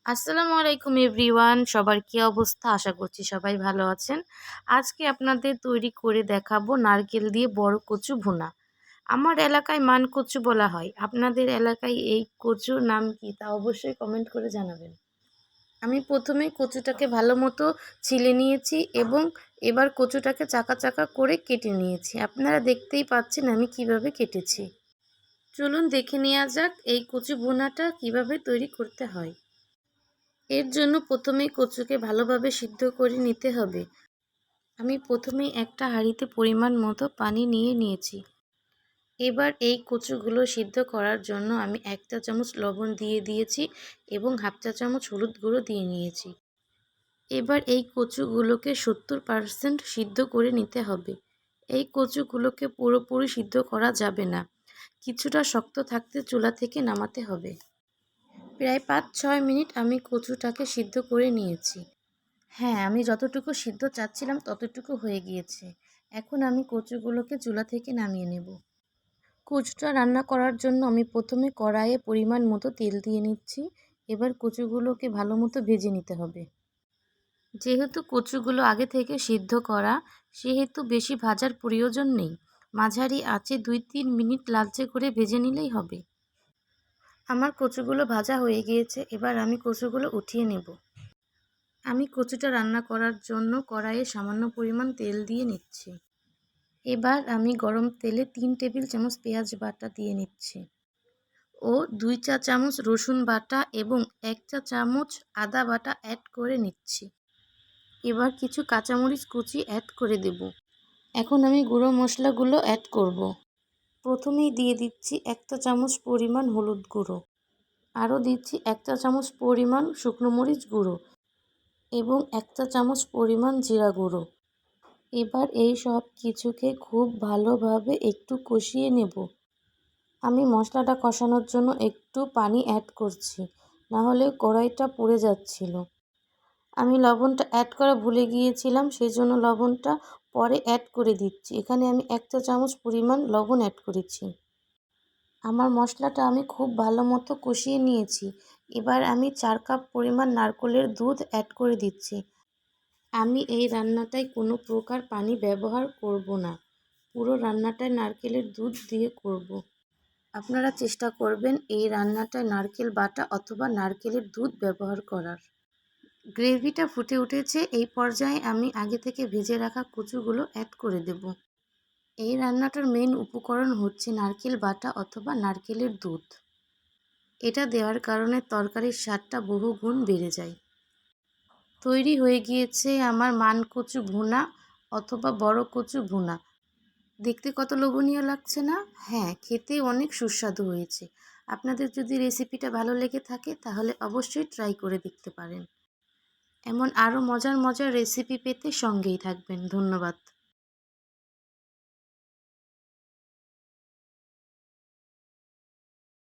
আসসালামু আলাইকুম এভরিওয়ান, সবার কি অবস্থা? আশা করছি সবাই ভালো আছেন। আজকে আপনাদের তৈরি করে দেখাবো নারকেল দিয়ে বড় কচু ভুনা। আমার এলাকায় মান কচু বলা হয়। আপনাদের এলাকায় এই কচুর নাম কি তা অবশ্যই কমেন্ট করে জানাবেন। আমি প্রথমে কচুটাকে ভালো মতো ছিলে নিয়েছি এবং এবার কচুটাকে চাকা চাকা করে কেটে নিয়েছি। আপনারা দেখতেই পাচ্ছেন আমি কিভাবে কেটেছি। চলুন দেখে নেওয়া যাক এই কচু ভুনাটা কিভাবে তৈরি করতে হয়। এর জন্য প্রথমেই কচুকে ভালোভাবে সিদ্ধ করে নিতে হবে। আমি প্রথমেই একটা হাঁড়িতে পরিমাণ মতো পানি নিয়ে নিয়েছি। এবার এই কচুগুলো সিদ্ধ করার জন্য আমি 1 চা চামচ লবণ দিয়ে দিয়েছি এবং 1/2 চা চামচ হলুদ গুঁড়ো দিয়ে নিয়েছি। এবার এই কচুগুলোকে 70% সিদ্ধ করে নিতে হবে। এই কচুগুলোকে পুরোপুরি সিদ্ধ করা যাবে না, কিছুটা শক্ত থাকতে চুলা থেকে নামাতে হবে। প্রায় 5-6 মিনিট আমি কচুটাকে সিদ্ধ করে নিয়েছি। হ্যাঁ, আমি যতটুকু সিদ্ধ চাচ্ছিলাম ততটুকু হয়ে গিয়েছে। এখন আমি কচুগুলোকে চুলা থেকে নামিয়ে নেব। কচুটা রান্না করার জন্য আমি প্রথমে কড়াইয়ে পরিমাণ মতো তেল দিয়ে নিচ্ছি। এবার কচুগুলোকে ভালো মতো ভেজে নিতে হবে। যেহেতু কচুগুলো আগে থেকে সিদ্ধ করা, সেহেতু বেশি ভাজার প্রয়োজন নেই। মাঝারি আঁচে 2-3 মিনিট লালচে করে ভেজে নিলেই হবে। আমার কচুগুলো ভাজা হয়ে গিয়েছে, এবার আমি কচুগুলো উঠিয়ে নেব। আমি কচুটা রান্না করার জন্য কড়াইয়ে সামান্য পরিমাণ তেল দিয়ে নিচ্ছি। এবার আমি গরম তেলে 3 টেবিল চামচ পেঁয়াজ বাটা দিয়ে নিচ্ছি ও 2 চা চামচ রসুন বাটা এবং 1 চা চামচ আদা বাটা অ্যাড করে নিচ্ছি। এবার কিছু কাঁচামরিচ কুচি অ্যাড করে দেব। এখন আমি গুঁড়ো মশলাগুলো অ্যাড করব। প্রথমেই দিয়ে দিচ্ছি 1 চা চামচ পরিমাণ হলুদ গুঁড়ো, আরও দিচ্ছি 1 চা চামচ পরিমাণ শুকনো মরিচ গুঁড়ো এবং 1 চা চামচ পরিমাণ জিরা গুঁড়ো। এবার এই সব কিছুকে খুব ভালোভাবে একটু কষিয়ে নেব। আমি মশলাটা কষানোর জন্য একটু পানি অ্যাড করছি, নাহলে কড়াইটা পুড়ে যাচ্ছিল। আমি লবণটা অ্যাড করা ভুলে গিয়েছিলাম, সেই জন্য লবণটা পরে অ্যাড করে দিচ্ছি। এখানে আমি 1 চা চামচ পরিমাণ লবণ অ্যাড করেছি। আমার মশলাটা আমি খুব ভালো মতো কষিয়ে নিয়েছি। এবার আমি 4 কাপ পরিমাণ নারকেলের দুধ অ্যাড করে দিচ্ছি। আমি এই রান্নাটায় কোনো প্রকার পানি ব্যবহার করব না। পুরো রান্নাটায় নারকেলের দুধ দিয়ে করব। আপনারা চেষ্টা করবেন এই রান্নাটায় নারকেল বাটা অথবা নারকেলের দুধ ব্যবহার করার। গ্রেভিটা ফুটে উঠেছে, এই পর্যায়ে আমি আগে থেকে ভেজে রাখা কচুগুলো অ্যাড করে দেব। এই রান্নাটার মেইন উপকরণ হচ্ছে নারকেল বাটা অথবা নারকেলের দুধ। এটা দেওয়ার কারণে তরকারির স্বাদটা বহুগুণ বেড়ে যায়। তৈরি হয়ে গিয়েছে আমার মান কচু ভুনা অথবা বড় কচু ভুনা। দেখতে কত লোভনীয় লাগছে না? হ্যাঁ, খেতে অনেক সুস্বাদু হয়েছে। আপনাদের যদি রেসিপিটা ভালো লেগে থাকে তাহলে অবশ্যই ট্রাই করে দেখতে পারেন। এমন আরও মজার মজার রেসিপি পেতে সঙ্গেই থাকবেন। ধন্যবাদ।